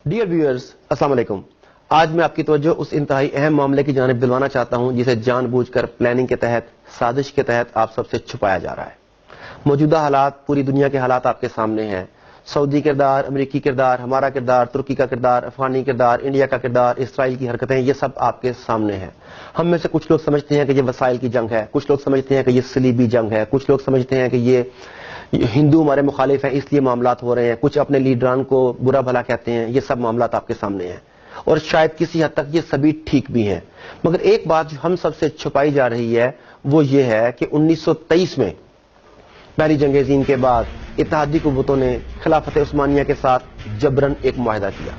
Dear viewers, السلام علیکم۔ آج میں آپ کی توجہ اس انتہائی اہم معاملے کی جانب دلوانا چاہتا ہوں جسے جان بوجھ کر پلاننگ کے تحت، سازش کے تحت آپ سب سے چھپایا جا رہا ہے۔ موجودہ حالات، پوری دنیا کے حالات آپ کے سامنے ہیں۔ سعودی کردار، امریکی کردار، ہمارا کردار، ترکی کا کردار، افغانی کردار، انڈیا کا کردار، اسرائیل کی حرکتیں، یہ سب آپ کے سامنے ہیں۔ ہم میں سے کچھ لوگ سمجھتے ہیں کہ یہ وسائل کی جنگ ہے، کچھ لوگ سمجھتے ہیں کہ یہ صلیبی جنگ ہے، کچھ لوگ سمجھتے ہیں کہ یہ ہندو ہمارے مخالف ہیں اس لیے معاملات ہو رہے ہیں، کچھ اپنے لیڈران کو برا بھلا کہتے ہیں۔ یہ سب معاملات آپ کے سامنے ہیں اور شاید کسی حد تک یہ سبھی ٹھیک بھی ہیں، مگر ایک بات جو ہم سب سے چھپائی جا رہی ہے وہ یہ ہے کہ 1923 میں پہلی جنگ عظیم کے بعد اتحادی قوتوں نے خلافت عثمانیہ کے ساتھ جبرن ایک معاہدہ کیا۔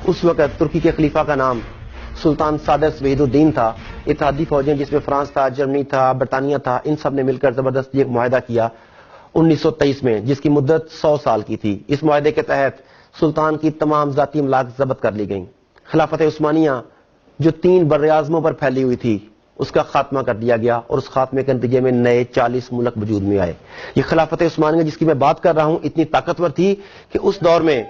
اس وقت ترکی کے خلیفہ کا نام سلطان سادس وحید الدین تھا۔ اتحادی فوجیں جس میں فرانس تھا، جرمنی تھا، برطانیہ تھا، ان سب نے مل کر زبردستی ایک معاہدہ کیا 1923 میں، جس کی مدت 100 سال کی تھی۔ اس معاہدے کے تحت سلطان کی تمام ذاتی املاک ضبط کر لی گئیں۔ خلافت عثمانیہ جو 3 براعظموں پر پھیلی ہوئی تھی اس کا خاتمہ کر دیا گیا اور اس خاتمے کے نتیجے میں نئے 40 ملک وجود میں آئے۔ یہ خلافت عثمانیہ جس کی میں بات کر رہا ہوں اتنی طاقتور تھی کہ اس دور میں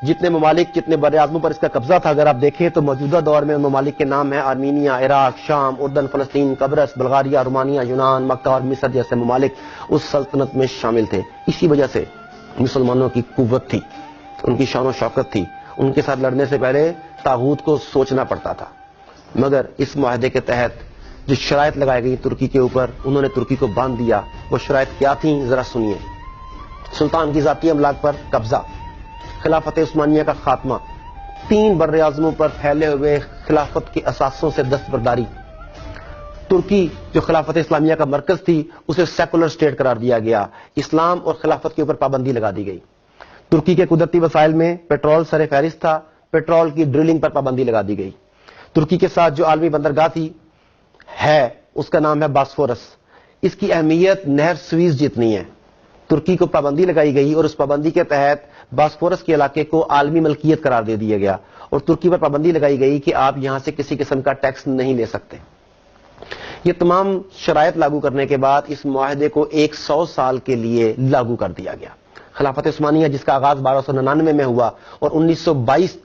جتنے ممالک، جتنے براعظموں پر اس کا قبضہ تھا، اگر آپ دیکھیں تو موجودہ دور میں ان ممالک کے نام ہیں آرمینیا، عراق، شام، اردن، فلسطین، قبرص، بلغاریہ، رومانیہ، یونان، مکہ اور مصر جیسے ممالک اس سلطنت میں شامل تھے۔ اسی وجہ سے مسلمانوں کی قوت تھی، ان کی شان و شوکت تھی۔ ان کے ساتھ لڑنے سے پہلے طاغوت کو سوچنا پڑتا تھا، مگر اس معاہدے کے تحت جو شرائط لگائی گئی ترکی کے اوپر، انہوں نے ترکی کو باندھ دیا۔ وہ شرائط کیا تھیں ذرا سنیے۔ سلطان کی ذاتی املاک پر قبضہ، خلافت عثمانیہ کا خاتمہ، 3 براعظموں پر پھیلے ہوئے خلافت کے اثاثوں سے دستبرداری، ترکی جو خلافت اسلامیہ کا مرکز تھی اسے سیکولر اسٹیٹ قرار دیا گیا، اسلام اور خلافت کے اوپر پابندی لگا دی گئی۔ ترکی کے قدرتی وسائل میں پیٹرول سر فہرست تھا، پیٹرول کی ڈرلنگ پر پابندی لگا دی گئی۔ ترکی کے ساتھ جو عالمی بندرگاہ تھی ہے اس کا نام ہے باسفورس۔ اس کی اہمیت نہر سویز جتنی ہے۔ ترکی کو پابندی لگائی گئی اور اس پابندی کے تحت باسفورس کے علاقے کو عالمی ملکیت قرار دے دیا گیا اور ترکی پر پابندی لگائی گئی کہ آپ یہاں سے کسی قسم کا ٹیکس نہیں لے سکتے۔ یہ تمام شرائط لاگو کرنے کے بعد اس معاہدے کو 100 سال کے لیے لاگو کر دیا گیا۔ خلافت عثمانیہ جس کا آغاز 1299 میں ہوا اور 1922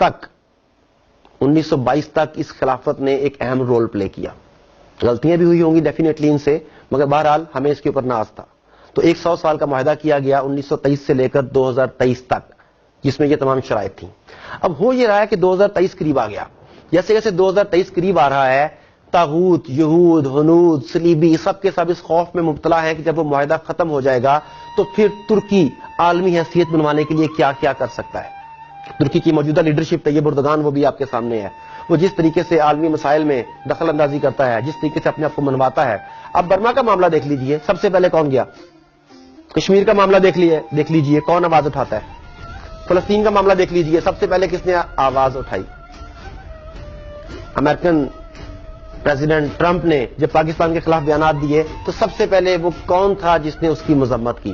تک اس خلافت نے ایک اہم رول پلے کیا۔ غلطیاں بھی ہوئی ہوں گی ڈیفینیٹلی ان سے، مگر بہرحال ہمیں اس کے اوپر ناز تھا۔ تو 100 سال کا معاہدہ کیا گیا 1923 سے لے کر 2023 تک، جس میں یہ تمام شرائط تھیں۔ اب ہو یہ رہا ہے کہ 2023 قریب آ گیا۔ جیسے جیسے 2023 قریب آ رہا ہے، طاغوت، یہود، ہنود، صلیبی سب کے سب اس خوف میں مبتلا ہیں کہ جب وہ معاہدہ ختم ہو جائے گا تو پھر ترکی عالمی حیثیت بنوانے کے لیے کیا کیا کر سکتا ہے۔ ترکی کی موجودہ لیڈرشپ طیب اردگان وہ بھی آپ کے سامنے ہے، وہ جس طریقے سے عالمی مسائل میں دخل اندازی کرتا ہے، جس طریقے سے اپنے آپ کو منواتا ہے۔ اب برما کا معاملہ دیکھ لیجئے، سب سے پہلے کون گیا؟ کشمیر کا معاملہ دیکھ لیجئے کون آواز اٹھاتا ہے؟ فلسطین کا معاملہ دیکھ لیجئے، سب سے پہلے کس نے آواز اٹھائی؟ امریکن پریزیڈنٹ ٹرمپ نے جب پاکستان کے خلاف بیانات دیے تو سب سے پہلے وہ کون تھا جس نے اس کی مذمت کی؟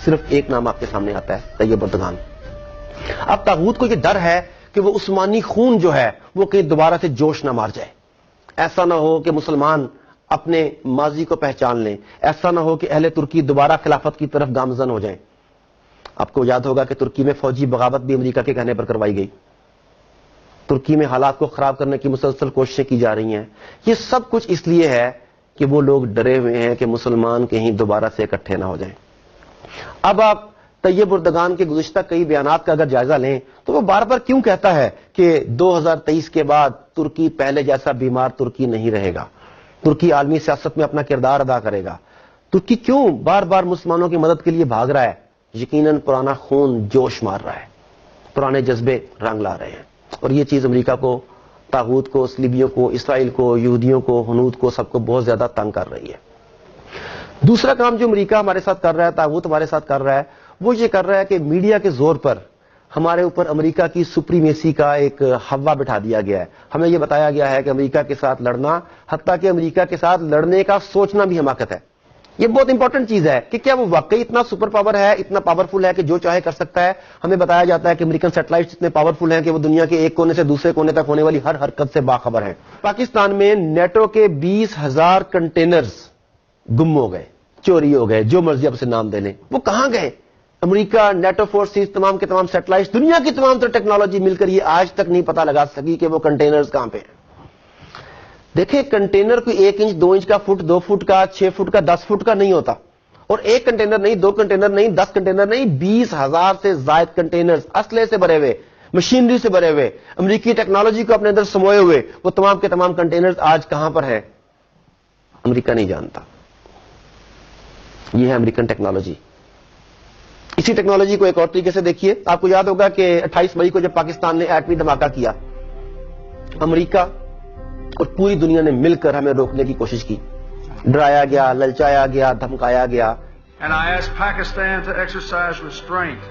صرف ایک نام آپ کے سامنے آتا ہے، طیب اردگان۔ اب طاغوت کو یہ ڈر ہے کہ وہ عثمانی خون جو ہے وہ کہیں دوبارہ سے جوش نہ مار جائے، ایسا نہ ہو کہ مسلمان اپنے ماضی کو پہچان لیں، ایسا نہ ہو کہ اہل ترکی دوبارہ خلافت کی طرف گامزن ہو جائیں۔ آپ کو یاد ہوگا کہ ترکی میں فوجی بغاوت بھی امریکہ کے کہنے پر کروائی گئی۔ ترکی میں حالات کو خراب کرنے کی مسلسل کوششیں کی جا رہی ہیں۔ یہ سب کچھ اس لیے ہے کہ وہ لوگ ڈرے ہوئے ہیں کہ مسلمان کہیں دوبارہ سے اکٹھے نہ ہو جائیں۔ اب آپ طیب اردگان کے گزشتہ کئی بیانات کا اگر جائزہ لیں تو وہ بار بار کیوں کہتا ہے کہ 2023 کے بعد ترکی پہلے جیسا بیمار ترکی نہیں رہے گا، ترکی عالمی سیاست میں اپنا کردار ادا کرے گا؟ ترکی کیوں بار بار مسلمانوں کی مدد کے لیے بھاگ رہا ہے؟ یقیناً پرانا خون جوش مار رہا ہے، پرانے جذبے رنگ لا رہے ہیں، اور یہ چیز امریکہ کو، طاغوت کو، صلیبیوں کو، اسرائیل کو، یہودیوں کو، ہنود کو، سب کو بہت زیادہ تنگ کر رہی ہے۔ دوسرا کام جو امریکہ ہمارے ساتھ کر رہا ہے، طاغوت ہمارے ساتھ کر رہا ہے، وہ یہ کر رہا ہے کہ میڈیا کے زور پر ہمارے اوپر امریکہ کی سپریمیسی کا ایک ہوا بٹھا دیا گیا ہے۔ ہمیں یہ بتایا گیا ہے کہ امریکہ کے ساتھ لڑنا، حتیٰ کہ امریکہ کے ساتھ لڑنے کا سوچنا بھی حماقت ہے۔ یہ بہت امپورٹنٹ چیز ہے کہ کیا وہ واقعی اتنا سپر پاور ہے، اتنا پاورفل ہے کہ جو چاہے کر سکتا ہے؟ ہمیں بتایا جاتا ہے کہ امریکن سیٹلائٹس اتنے پاورفل ہیں کہ وہ دنیا کے ایک کونے سے دوسرے کونے تک ہونے والی ہر حرکت سے باخبر ہیں۔ پاکستان میں نیٹو کے 20,000 کنٹینرز گم ہو گئے، چوری ہو گئے، جو مرضی آپ اسے نام دے لیں۔ وہ کہاں گئے؟ امریکہ، نیٹو فورسز، تمام کے تمام سیٹلائٹ، دنیا کی تمام تر ٹیکنالوجی مل کر یہ آج تک نہیں پتا لگا سکی کہ وہ کنٹینرز کہاں پہ ہیں. دیکھیں کنٹینر کوئی 1 انچ 2 انچ کا، فٹ 2 فٹ کا، 6 فٹ کا، 10 فٹ کا نہیں ہوتا. اور ایک کنٹینر نہیں، 2 کنٹینر نہیں، 10 کنٹینر نہیں، 20,000 سے زائد کنٹینرز اسلحے سے بھرے ہوئے، مشینری سے بھرے ہوئے، امریکی ٹیکنالوجی کو اپنے اندر سموئے ہوئے، وہ تمام کے تمام کنٹینرز آج کہاں پر ہیں امریکہ نہیں جانتا. یہ ہے امریکن ٹیکنالوجی. اسی ٹیکنالوجی کو ایک اور طریقے سے دیکھیے. آپ کو یاد ہوگا کہ 28 مئی کو جب پاکستان نے ایٹمی دھماکہ کیا، امریکہ اور پوری دنیا نے مل کر ہمیں روکنے کی کوشش کی. ڈرایا گیا، للچایا گیا، دھمکایا گیا. And I ask Pakistan to exercise restraint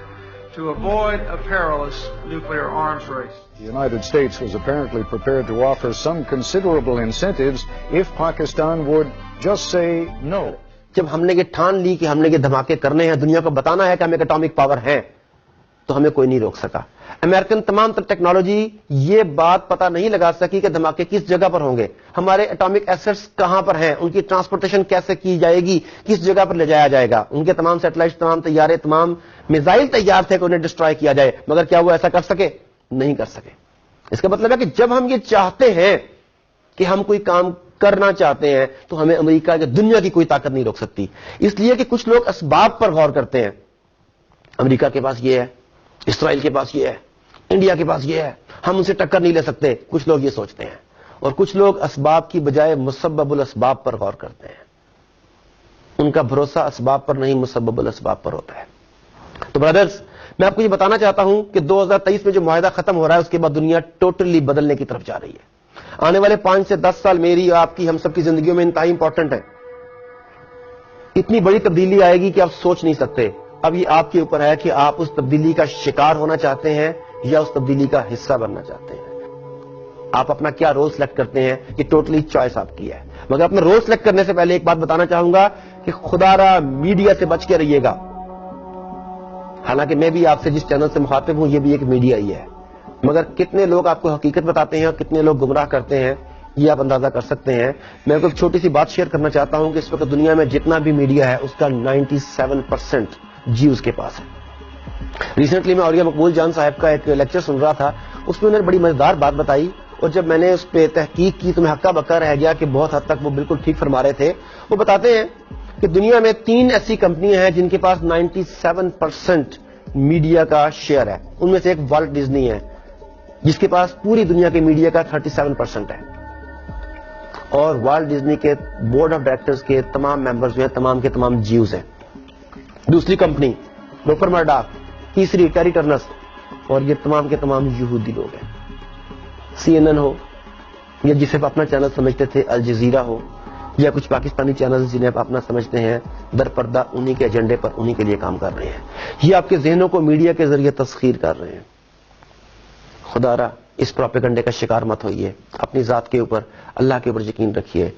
to avoid a perilous nuclear arms race. The United States was apparently prepared to offer some considerable incentives if Pakistan would just say no. جب ہم نے یہ ٹھان لی کہ ہم نے یہ دھماکے کرنے ہیں، دنیا کو بتانا ہے کہ ہم ایک اٹامک پاور ہیں، تو ہمیں کوئی نہیں روک سکا. امریکن تمام تر ٹیکنالوجی یہ بات پتہ نہیں لگا سکی کہ دھماکے کس جگہ پر ہوں گے، ہمارے اٹامک ایسٹس کہاں پر ہیں، ان کی ٹرانسپورٹیشن کیسے کی جائے گی، کس جگہ پر لے جایا جائے گا. ان کے تمام سیٹلائٹ، تمام طیارے، تمام میزائل تیار تھے کہ انہیں ڈسٹرائے کیا جائے، مگر کیا وہ ایسا کر سکے؟ نہیں کر سکے. اس کا مطلب ہے کہ جب ہم یہ چاہتے ہیں کہ ہم کوئی کام کرنا چاہتے ہیں تو ہمیں امریکہ یا دنیا کی کوئی طاقت نہیں روک سکتی. اس لیے کہ کچھ لوگ اسباب پر غور کرتے ہیں. امریکہ کے پاس یہ ہے، اسرائیل کے پاس یہ ہے، انڈیا کے پاس یہ ہے، ہم ان سے ٹکر نہیں لے سکتے. کچھ لوگ یہ سوچتے ہیں، اور کچھ لوگ اسباب کی بجائے مسبب الاسباب پر غور کرتے ہیں. ان کا بھروسہ اسباب پر نہیں، مسبب الاسباب پر ہوتا ہے. تو برادرز، میں آپ کو یہ بتانا چاہتا ہوں کہ 2023 میں جو معاہدہ ختم ہو رہا ہے اس کے بعد دنیا ٹوٹلی بدلنے کی طرف جا رہی ہے. آنے والے 5 سے 10 سال میری، آپ کی، ہم سب کی زندگیوں میں انتہائی امپورٹنٹ ہے. اتنی بڑی تبدیلی آئے گی کہ آپ سوچ نہیں سکتے. اب یہ آپ کے اوپر ہے کہ آپ اس تبدیلی کا شکار ہونا چاہتے ہیں یا اس تبدیلی کا حصہ بننا چاہتے ہیں. آپ اپنا کیا رول سلیکٹ کرتے ہیں، یہ ٹوٹلی چوائس آپ کی ہے. مگر اپنا رول سلیکٹ کرنے سے پہلے ایک بات بتانا چاہوں گا کہ خدا را میڈیا سے بچ کے رہیے گا. حالانکہ میں بھی آپ سے جس چینل سے مخاطب ہوں یہ بھی ایک میڈیا ہی ہے، مگر کتنے لوگ آپ کو حقیقت بتاتے ہیں اور کتنے لوگ گمراہ کرتے ہیں یہ آپ اندازہ کر سکتے ہیں. میں آپ کو ایک چھوٹی سی بات شیئر کرنا چاہتا ہوں کہ اس وقت دنیا میں جتنا بھی میڈیا ہے اس کا 97% جیوز کے پاس ہے. ریسنٹلی میں اولیاء مقبول جان صاحب کا ایک لیکچر سن رہا تھا، اس میں انہوں نے بڑی مزیدار بات بتائی، اور جب میں نے اس پہ تحقیق کی تو میں ہکا بکا رہ گیا کہ بہت حد تک وہ بالکل ٹھیک فرما رہے تھے. وہ بتاتے ہیں کہ دنیا میں 3 ایسی کمپنیاں ہیں جن کے پاس 97% میڈیا کا شیئر ہے. ان میں سے ایک والٹ ڈزنی ہے جس کے پاس پوری دنیا کے میڈیا کا 37% ہے، اور والٹ ڈزنی کے بورڈ آف ڈائریکٹرز کے تمام ممبرز جو ہیں تمام کے تمام جیوز ہیں. دوسری کمپنی روپر مرڈاک، تیسری ٹیری ٹرنرس، اور یہ تمام کے تمام یہودی لوگ ہیں. CNN ہو یا جسے آپ اپنا چینل سمجھتے تھے، الجزیرہ ہو یا کچھ پاکستانی چینلز جنہیں آپ اپنا سمجھتے ہیں، در پردہ انہی کے ایجنڈے پر انہی کے لیے کام کر رہے ہیں. یہ آپ کے ذہنوں کو میڈیا کے ذریعے تسخیر کر رہے ہیں. خدا را اس پروپیگنڈے کا شکار مت ہوئیے. اپنی ذات کے اوپر، اللہ کے اوپر یقین رکھیے.